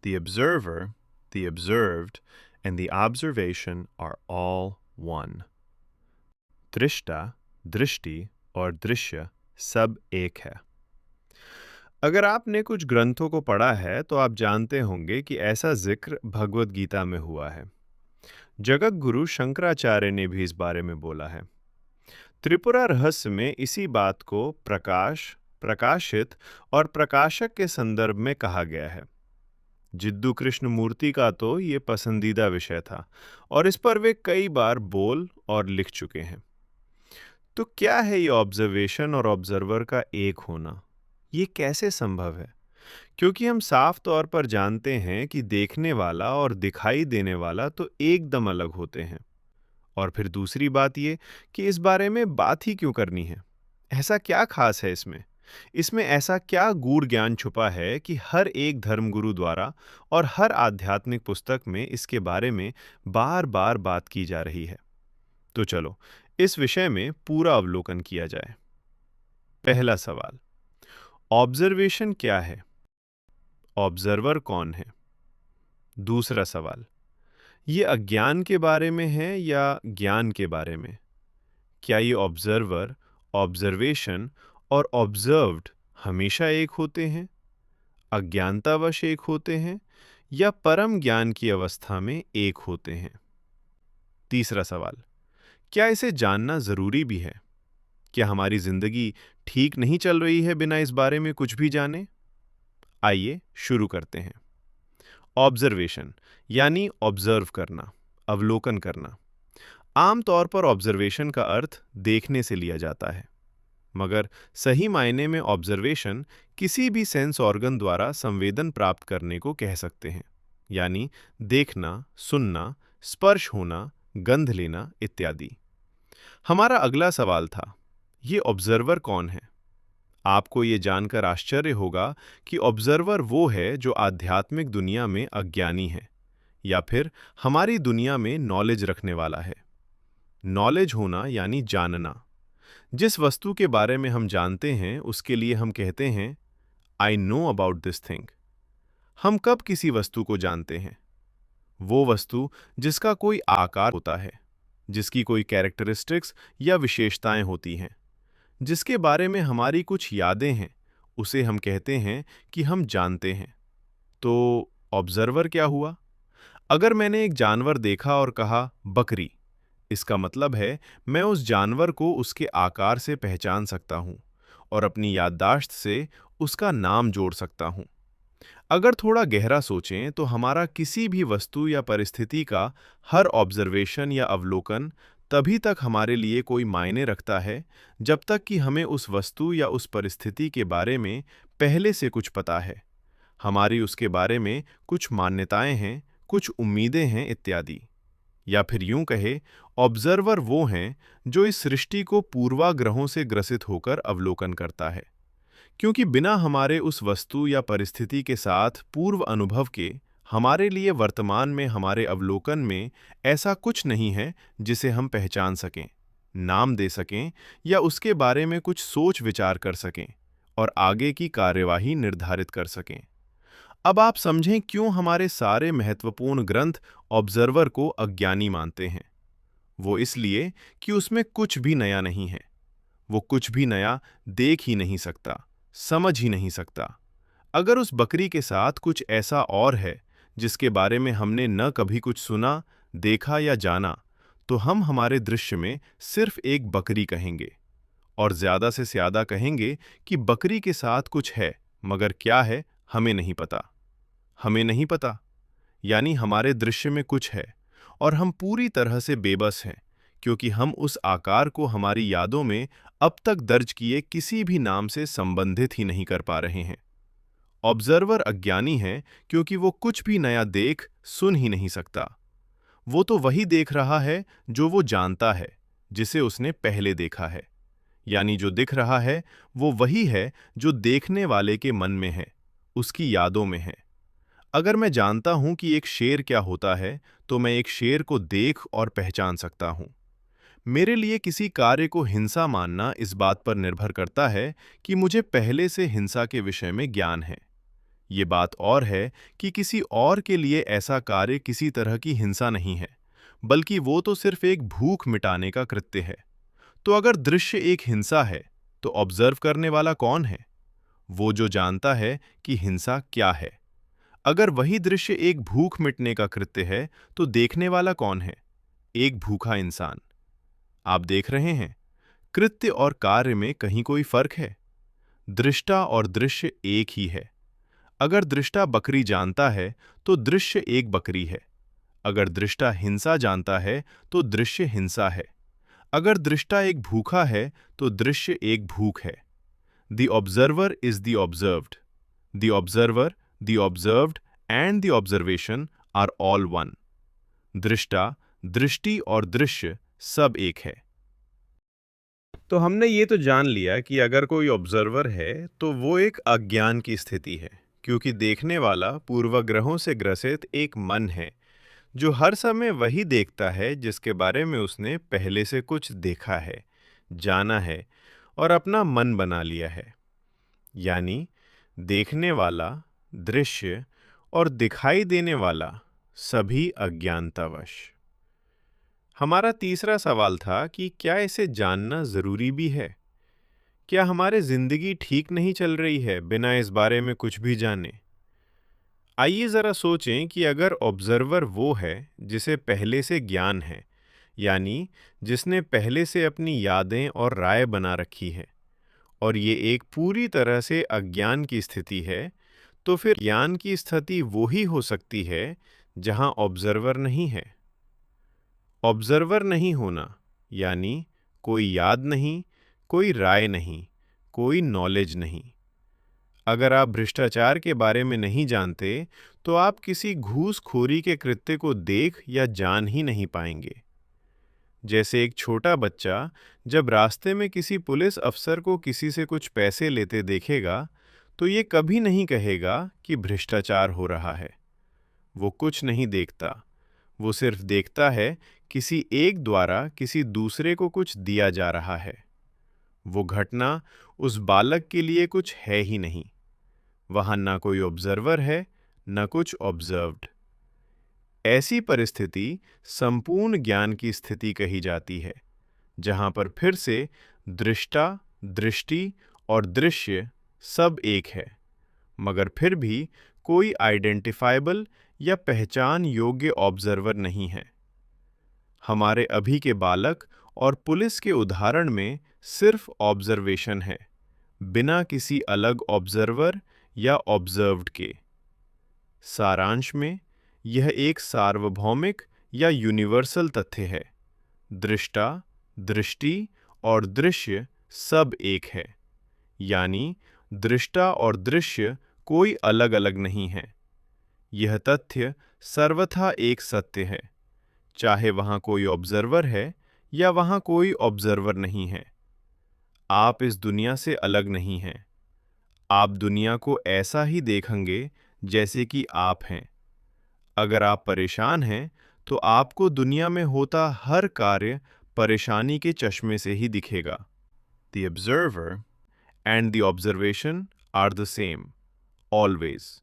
The observer, the observed, and the observation are all one. दृष्टा, दृष्टि और दृश्य सब एक है। अगर आपने कुछ ग्रंथों को पढ़ा है तो आप जानते होंगे कि ऐसा जिक्र भगवद गीता में हुआ है। जगत गुरु शंकराचार्य ने भी इस बारे में बोला है। त्रिपुरा रहस्य में इसी बात को प्रकाश, प्रकाशित और प्रकाशक के संदर्भ में कहा गया है। जिद्दू कृष्ण मूर्ति का तो ये पसंदीदा विषय था और इस पर वे कई बार बोल और लिख चुके हैं। तो क्या है ये ऑब्जर्वेशन और ऑब्जर्वर का एक होना? ये कैसे संभव है? क्योंकि हम साफ तौर पर जानते हैं कि देखने वाला और दिखाई देने वाला तो एकदम अलग होते हैं। और फिर दूसरी बात ये कि इस बारे में बात ही क्यों करनी है? ऐसा क्या खास है इसमें? इसमें ऐसा क्या गूढ़ ज्ञान छुपा है कि हर एक धर्मगुरु द्वारा और हर आध्यात्मिक पुस्तक में इसके बारे में बार बार बात की जा रही है? तो चलो इस विषय में पूरा अवलोकन किया जाए। पहला सवाल, ऑब्जर्वेशन क्या है? ऑब्जर्वर कौन है? दूसरा सवाल, ये अज्ञान के बारे में है या ज्ञान के बारे में? क्या ये ऑब्जर्वर, ऑब्जर्वेशन और ऑब्जर्व्ड हमेशा एक होते हैं, अज्ञानतावश एक होते हैं या परम ज्ञान की अवस्था में एक होते हैं? तीसरा सवाल, क्या इसे जानना जरूरी भी है? क्या हमारी जिंदगी ठीक नहीं चल रही है बिना इस बारे में कुछ भी जाने? आइए शुरू करते हैं। ऑब्जर्वेशन यानी ऑब्जर्व करना, अवलोकन करना। आमतौर पर ऑब्जर्वेशन का अर्थ देखने से लिया जाता है, मगर सही मायने में ऑब्जर्वेशन किसी भी सेंस ऑर्गन द्वारा संवेदन प्राप्त करने को कह सकते हैं, यानी देखना, सुनना, स्पर्श होना, गंध लेना इत्यादि। हमारा अगला सवाल था, ये ऑब्जर्वर कौन है? आपको ये जानकर आश्चर्य होगा कि ऑब्जर्वर वो है जो आध्यात्मिक दुनिया में अज्ञानी है या फिर हमारी दुनिया में नॉलेज रखने वाला है। नॉलेज होना यानी जानना। जिस वस्तु के बारे में हम जानते हैं उसके लिए हम कहते हैं I know about this thing. हम कब किसी वस्तु को जानते हैं? वो वस्तु जिसका कोई आकार होता है, जिसकी कोई कैरेक्टरिस्टिक्स या विशेषताएं होती हैं, जिसके बारे में हमारी कुछ यादें हैं, उसे हम कहते हैं कि हम जानते हैं। तो ऑब्जर्वर क्या हुआ? अगर मैंने एक जानवर देखा और कहा बकरी, इसका मतलब है मैं उस जानवर को उसके आकार से पहचान सकता हूं और अपनी याददाश्त से उसका नाम जोड़ सकता हूं। अगर थोड़ा गहरा सोचें तो हमारा किसी भी वस्तु या परिस्थिति का हर ऑब्जर्वेशन या अवलोकन तभी तक हमारे लिए कोई मायने रखता है जब तक कि हमें उस वस्तु या उस परिस्थिति के बारे में पहले से कुछ पता है, हमारी उसके बारे में कुछ मान्यताएं हैं, कुछ उम्मीदें हैं इत्यादि। या फिर यूं कहे, ऑब्जर्वर वो हैं जो इस सृष्टि को पूर्वाग्रहों से ग्रसित होकर अवलोकन करता है, क्योंकि बिना हमारे उस वस्तु या परिस्थिति के साथ पूर्व अनुभव के हमारे लिए वर्तमान में हमारे अवलोकन में ऐसा कुछ नहीं है जिसे हम पहचान सकें, नाम दे सकें या उसके बारे में कुछ सोच विचार कर सकें और आगे की कार्यवाही निर्धारित कर सकें। अब आप समझें क्यों हमारे सारे महत्वपूर्ण ग्रंथ ऑब्जर्वर को अज्ञानी मानते हैं। वो इसलिए कि उसमें कुछ भी नया नहीं है। वो कुछ भी नया देख ही नहीं सकता, समझ ही नहीं सकता। अगर उस बकरी के साथ कुछ ऐसा और है जिसके बारे में हमने न कभी कुछ सुना, देखा या जाना, तो हम हमारे दृश्य में सिर्फ एक बकरी कहेंगे और ज्यादा से ज्यादा कहेंगे कि बकरी के साथ कुछ है, मगर क्या है हमें नहीं पता। हमें नहीं पता यानी हमारे दृश्य में कुछ है और हम पूरी तरह से बेबस हैं, क्योंकि हम उस आकार को हमारी यादों में अब तक दर्ज किए किसी भी नाम से संबंधित ही नहीं कर पा रहे हैं। ऑब्जर्वर अज्ञानी है क्योंकि वो कुछ भी नया देख सुन ही नहीं सकता। वो तो वही देख रहा है जो वो जानता है, जिसे उसने पहले देखा है। यानी जो दिख रहा है वो वही है जो देखने वाले के मन में है, उसकी यादों में है। अगर मैं जानता हूं कि एक शेर क्या होता है तो मैं एक शेर को देख और पहचान सकता हूं। मेरे लिए किसी कार्य को हिंसा मानना इस बात पर निर्भर करता है कि मुझे पहले से हिंसा के विषय में ज्ञान है। ये बात और है कि किसी और के लिए ऐसा कार्य किसी तरह की हिंसा नहीं है, बल्कि वो तो सिर्फ एक भूख मिटाने का कृत्य है। तो अगर दृश्य एक हिंसा है, तो ऑब्जर्व करने वाला कौन है? वो जो जानता है कि हिंसा क्या है। अगर वही दृश्य एक भूख मिटने का कृत्य है, तो देखने वाला कौन है? एक भूखा इंसान। आप देख रहे हैं, कृत्य और कार्य में कहीं कोई फर्क है? दृष्टा और दृश्य एक ही है। अगर दृष्टा बकरी जानता है, तो दृश्य एक बकरी है। अगर दृष्टा हिंसा जानता है, तो दृश्य हिंसा है। अगर दृष्टा एक भूखा है, तो दृश्य एक भूख है। The observer is the observed. The observer, the observed and the observation are all one. दृष्टा, दृष्टि और दृश्य सब एक है। तो हमने ये तो जान लिया कि अगर कोई ऑब्जर्वर है तो वो एक अज्ञान की स्थिति है, क्योंकि देखने वाला पूर्वग्रहों से ग्रसित एक मन है जो हर समय वही देखता है जिसके बारे में उसने पहले से कुछ देखा है, जाना है और अपना मन बना लिया है। यानी देखने वाला, दृश्य और दिखाई देने वाला सभी अज्ञानतावश। हमारा तीसरा सवाल था कि क्या इसे जानना जरूरी भी है? क्या हमारे जिंदगी ठीक नहीं चल रही है बिना इस बारे में कुछ भी जाने? आइए जरा सोचें कि अगर ऑब्जर्वर वो है जिसे पहले से ज्ञान है, यानी जिसने पहले से अपनी यादें और राय बना रखी है, और ये एक पूरी तरह से अज्ञान की स्थिति है, तो फिर ज्ञान की स्थिति वो ही हो सकती है जहां ऑब्जर्वर नहीं है। ऑब्जर्वर नहीं होना यानी कोई याद नहीं, कोई राय नहीं, कोई नॉलेज नहीं। अगर आप भ्रष्टाचार के बारे में नहीं जानते, तो आप किसी घूसखोरी के कृत्य को देख या जान ही नहीं पाएंगे। जैसे एक छोटा बच्चा जब रास्ते में किसी पुलिस अफसर को किसी से कुछ पैसे लेते देखेगा, तो ये कभी नहीं कहेगा कि भ्रष्टाचार हो रहा है। वो कुछ नहीं देखता, वो सिर्फ देखता है किसी एक द्वारा किसी दूसरे को कुछ दिया जा रहा है। वो घटना उस बालक के लिए कुछ है ही नहीं। वहां ना कोई ऑब्जर्वर है, न कुछ ऑब्जर्व्ड। ऐसी परिस्थिति संपूर्ण ज्ञान की स्थिति कही जाती है, जहां पर फिर से दृष्टा, दृष्टि और दृश्य सब एक है, मगर फिर भी कोई आइडेंटिफाइबल या पहचान योग्य ऑब्जर्वर नहीं है। हमारे अभी के बालक और पुलिस के उदाहरण में सिर्फ ऑब्जर्वेशन है, बिना किसी अलग ऑब्जर्वर या ऑब्जर्व्ड के। सारांश में यह एक सार्वभौमिक या यूनिवर्सल तथ्य है। दृष्टा, दृष्टि और दृश्य सब एक है, यानी दृष्टा और दृश्य कोई अलग-अलग नहीं है। यह तथ्य सर्वथा एक सत्य है, चाहे वहां कोई ऑब्जर्वर है या वहां कोई ऑब्जर्वर नहीं है। आप इस दुनिया से अलग नहीं हैं। आप दुनिया को ऐसा ही देखेंगे जैसे कि आप हैं। अगर आप परेशान हैं, तो आपको दुनिया में होता हर कार्य परेशानी के चश्मे से ही दिखेगा। The observer and the observation are the same, always.